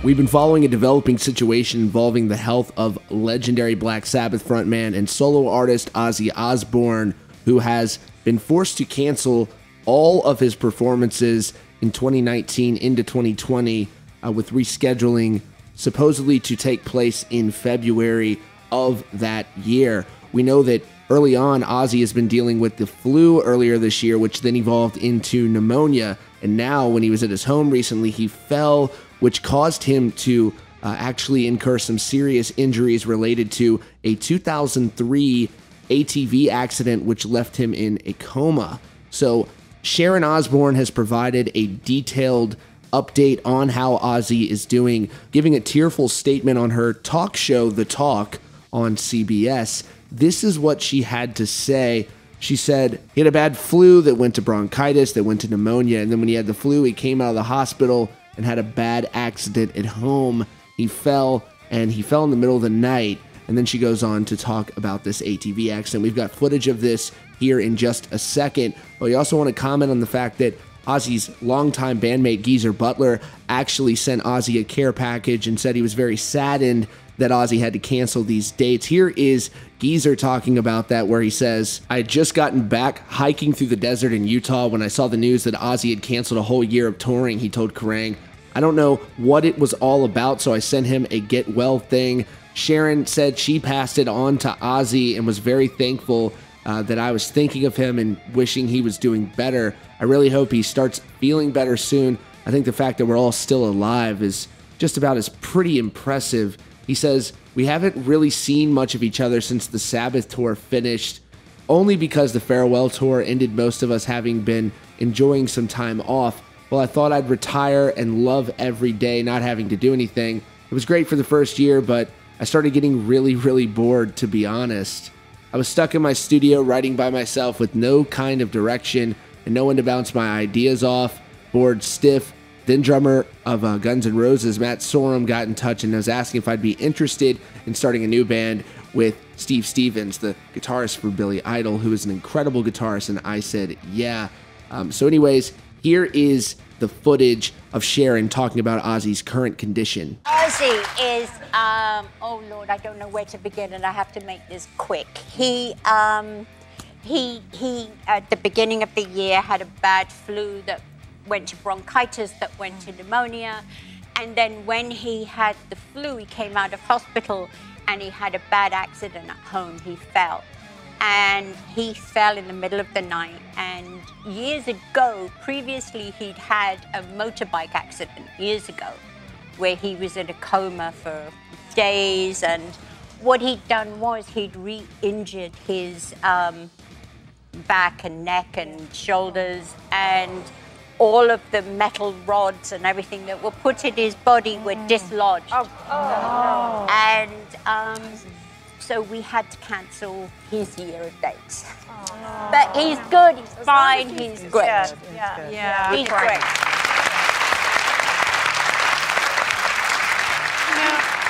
We've been following a developing situation involving the health of legendary Black Sabbath frontman and solo artist Ozzy Osbourne, who has been forced to cancel all of his performances in 2019 into 2020, with rescheduling supposedly to take place in February of that year. We know that early on, Ozzy has been dealing with the flu earlier this year, which then evolved into pneumonia. And now, when he was at his home recently, he fell, which caused him to actually incur some serious injuries related to a 2003 ATV accident, which left him in a coma. So Sharon Osbourne has provided a detailed update on how Ozzy is doing, giving a tearful statement on her talk show, The Talk, on CBS. This is what she had to say. She said he had a bad flu that went to bronchitis, that went to pneumonia, and then when he had the flu, he came out of the hospital and had a bad accident at home. He fell in the middle of the night, and then she goes on to talk about this ATV accident. We've got footage of this here in just a second, but we also want to comment on the fact that Ozzy's longtime bandmate Geezer Butler actually sent Ozzy a care package and said he was very saddened that Ozzy had to cancel these dates. Here is Geezer talking about that, where he says, "I had just gotten back hiking through the desert in Utah when I saw the news that Ozzy had canceled a whole year of touring," he told Kerrang. "I don't know what it was all about, so I sent him a get well thing." Sharon said she passed it on to Ozzy and was very thankful that I was thinking of him and wishing he was doing better. I really hope he starts feeling better soon. I think the fact that we're all still alive is just about as pretty impressive. He says, "We haven't really seen much of each other since the Sabbath tour finished, only because the farewell tour ended most of us having been enjoying some time off. Well, I thought I'd retire and love every day, not having to do anything. It was great for the first year, but I started getting really bored, to be honest. I was stuck in my studio writing by myself with no kind of direction and no one to bounce my ideas off, bored stiff. Then drummer of Guns N' Roses, Matt Sorum, got in touch and was asking if I'd be interested in starting a new band with Steve Stevens, the guitarist for Billy Idol, who is an incredible guitarist, and I said, yeah." So anyways, here is the footage of Sharon talking about Ozzy's current condition. Ozzy is, oh Lord, I don't know where to begin, and I have to make this quick. He at the beginning of the year had a bad flu that went to bronchitis, that went to pneumonia, and then when he had the flu, he came out of hospital and he had a bad accident at home. He fell, and he fell in the middle of the night. And years ago, previously, he'd had a motorbike accident years ago where he was in a coma for days, and what he'd done was he'd re-injured his back and neck and shoulders, and all of the metal rods and everything that were put in his body were dislodged. Oh. And so we had to cancel his year of dates. Oh. But he's good, he's fine, he's great. Yeah. He's great.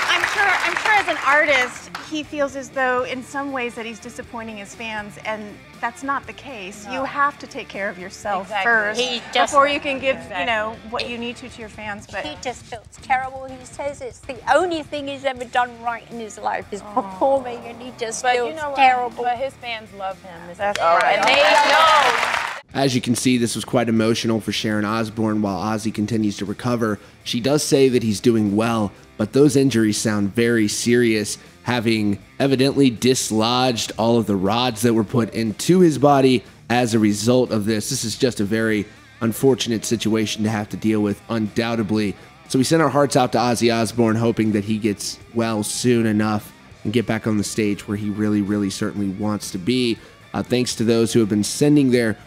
I'm sure as an artist, he feels as though in some ways that he's disappointing his fans, and that's not the case. No. You have to take care of yourself first before you can give, you know, what you need to your fans. But he just feels terrible. He says it's the only thing he's ever done right in his life is performing, and he just feels terrible. But his fans love him. That's right. And they know. As you can see, this was quite emotional for Sharon Osbourne while Ozzy continues to recover. She does say that he's doing well, but those injuries sound very serious, having evidently dislodged all of the rods that were put into his body as a result of this. This is just a very unfortunate situation to have to deal with, undoubtedly. So we send our hearts out to Ozzy Osbourne, hoping that he gets well soon enough and get back on the stage where he really certainly wants to be. Thanks to those who have been sending their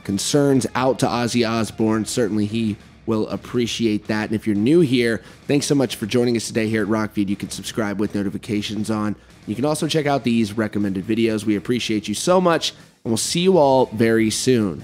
concerns out to Ozzy Osbourne. Certainly he will appreciate that. And if you're new here, thanks so much for joining us today here at Rockfeed. You can subscribe with notifications on. You can also check out these recommended videos. We appreciate you so much, and we'll see you all very soon.